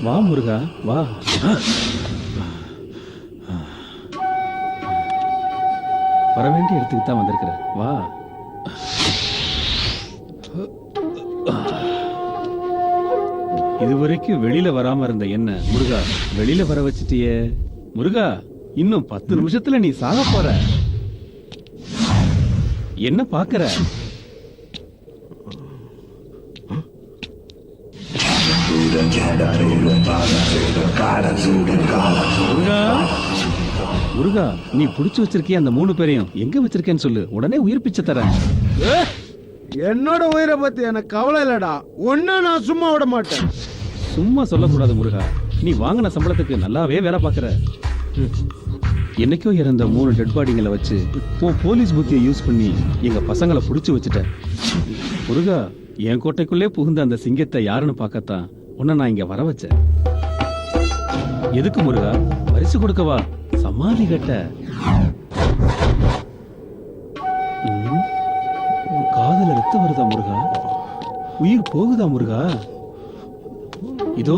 வா முருகா வா. வர வேண்டிய இடத்துக்கு தான் வந்திருக்கிற. வா. இதுவரைக்கும் வெளியில வராம இருந்த என்ன முருகா வெளியில வர வச்சிட்டியே. முருகா, இன்னும் 10 நிமிஷத்துல நீ சாக போற. என்ன பாக்குற? முருகா, நீ புடிச்சு வச்சிருக்கிய அந்த 3 பேரையும் எங்க வச்சிருக்கேன்னு சொல்லு, உடனே உயிர் பிச்சை தரேன். என்னோட உயிரை பத்தி எனக்கு கவலை இல்லடா. ஒன்னும் நான் சும்மா விட மாட்டேன். சும்மா சொல்லக்கூடாது முருகா, நீ வாங்கின சம்பளத்துக்கு நல்லாவே வேலை பாக்குற. என்னைக்கோ இறந்த 3 டெட் பாடிங்களை வச்சு உன் போலீஸ் புத்தியை யூஸ் பண்ணி எங்க பசங்களை புடிச்சு வச்சுட்ட. முருகா, என் கோட்டைக்குள்ளே புகுந்த அந்த சிங்கத்தை யாருன்னு பார்க்கத்தான் உன்னை நான் இங்க வர வச்சேன். எதுக்கு முருகா? பரிசு கொடுக்கவா? சமாளி கட்ட. காதல ரத்தம் வருதா முருகா? உயிர் போகுதா முருகா? இதோ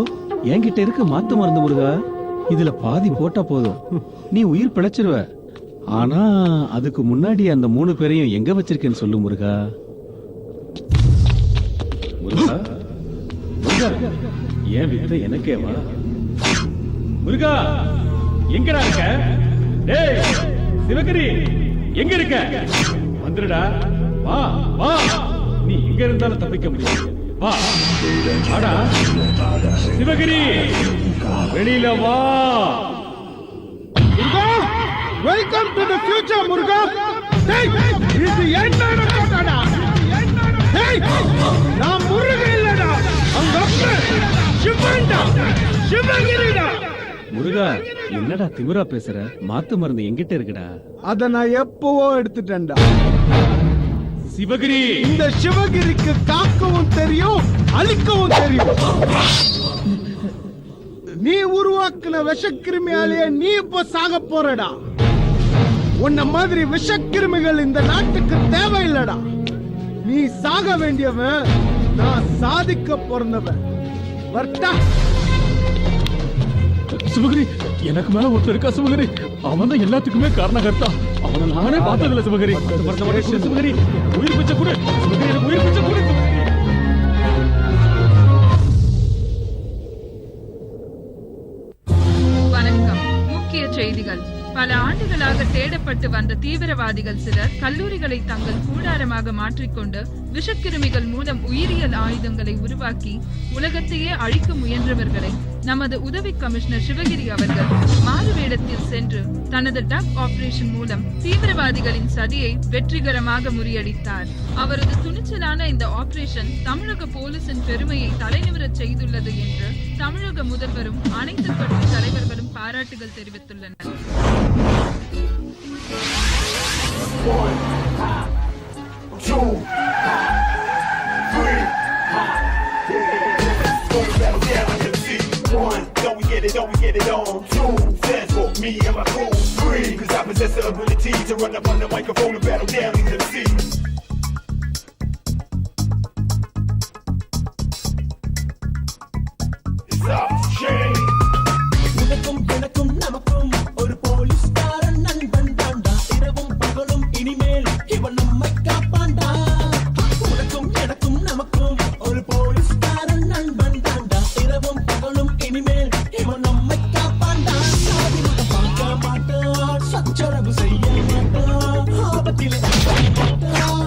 என்கிட்ட இருக்க மாத்து மருந்து முருகா, இதுல பாதி போட்டா போதும், நீ உயிர் பிழைச்சிருவ. ஆனா அதுக்கு முன்னாடி அந்த 3 பேரையும் எங்க வச்சிருக்கேன்னு சொல்லு முருகா. முருகா, முருகா, ஏன் வித்த எனக்கே வா. முருகா, எங்கடா இருக்க? டேய் சிவகிரி, எங்க இருக்க? வந்துடுடா. வா வா, நீ எங்க இருந்தாலும் தப்பிக்க முடியாது. வா வாடா சிவகிரி, வெளியில வா. முருகா, வெல்கம் டு தி ஃபியூச்சர் முருகா. டேய், இது என்னோட கோட்டடா. டேய், நான் முருகன் இல்லடா, அங்க சிவன்டா, சிவகிரிடா. முருகா, என்னடா திமிரா பேசுற? மாத்து மருந்து என்கிட்ட இருக்குடா. அத நான் எப்பவோ எடுத்துட்டேன்டா. சிவகிரி, இந்த சிவகிரிக்கு காக்கவும் தெரியும், அழிக்கவும் தெரியும். நீ உருவாக்குன விஷக்கிருமியாலேயே நீ இப்ப சாக போறடா. உன்ன மாதிரி விஷக்கிருமிகள் இந்த நாட்டுக்கு தேவையில்லடா. நீ சாக வேண்டியவன், நான் சாதிக்க பிறந்தவன். வர்த்தா சிவகிரி, எனக்கு மேல ஒருத்தர் இருக்கா சிவகிரி. அவன் தான் எல்லாத்துக்குமே காரணகர்த்தா. அவனை நானே பார்த்ததில்ல சிவகிரி. சிவகிரி, உயிர் பிச்சை கொடு சிவகிரி, எனக்கு உயிர் பிச்சை கொடு. வணக்கம். முக்கிய செய்திகள். பல ஆண்டுகளாக தேடப்பட்டு வந்த தீவிரவாதிகள் சிலர் கல்லூரிகளை தங்கள் கூடாரமாக மாற்றிக்கொண்டு விஷக்கிருமிகள் மூலம் உயிரியல் ஆயுதங்களை உருவாக்கி உலகத்தையே அழிக்க முயன்றவர்களை நமது உதவி கமிஷனர் சிவகிரி அவர்கள் மாறுவேடத்தில் சென்று தனது டக் ஆபரேஷன் மூலம் தீவிரவாதிகளின் சதியை வெற்றிகரமாக முறியடித்தார். அவரது துணிச்சலான இந்த ஆபரேஷன் தமிழக போலீசின் பெருமையை தலைநிமிரச் செய்துள்ளது என்று தமிழக முதல்வரும் அனைத்து கட்சி தலைவர்களும் பாராட்டுகள் தெரிவித்துள்ளனர். Don't we get it on? 2 stands for me and my crew. 3, cause I possess the ability to run up on the microphone and battle down these MCs. It's off the chain. உனக்கும் எனக்கும் நமக்கும் ஒரு போலீஸ்காரன் நண்பன் தாண்டா. இரவும் பகலும் இனிமேல் இவன் நம்மை காப்பாண்டா. உனக்கும் எனக்கும் நமக்கும் ஒரு போலீஸ்காரன் நண்பன் தாண்டா. இரவும் பகலும் இனிமேல் இவன் நம்மை காப்பாண்டா. சாதிமுகம் பார்க்க மாட்டான், சச்சரவு செய்ய மாட்டான், ஆபத்திலே மாட்டான்.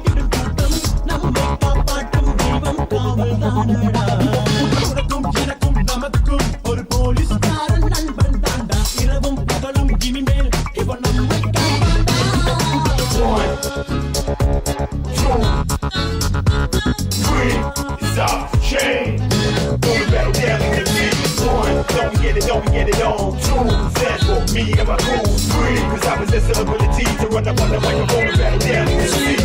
காத்திடும் கூட்டம் நம்மை காப்பாற்றும் தெய்வம் காவல் தானடா. உனக்கும் எனக்கும் நமக்கும் ஒரு போலீஸ்காரன் நண்பன் தாண்டா. இரவும் பகலும் இனிமேல் இவன் நம்மை காப்பாண்டா. 1, 2, 3, it's off the chain. Gonna battle down in the beat. 1, don't get it on. 2, stands for me and my crew. 3, cause I possess the ability to run up on the microphone and battle down in the street.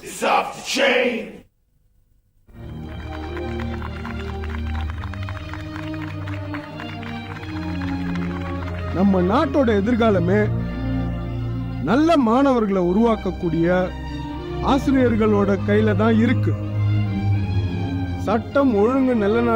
It's off the chain. நம்ம நாட்டோட எதிர்காலமே நல்ல மாணவர்களை உருவாக்கக்கூடிய ஆசிரியர்களோட கையில தான் இருக்கு. சட்டம் ஒழுங்கு நிலைநாட்டு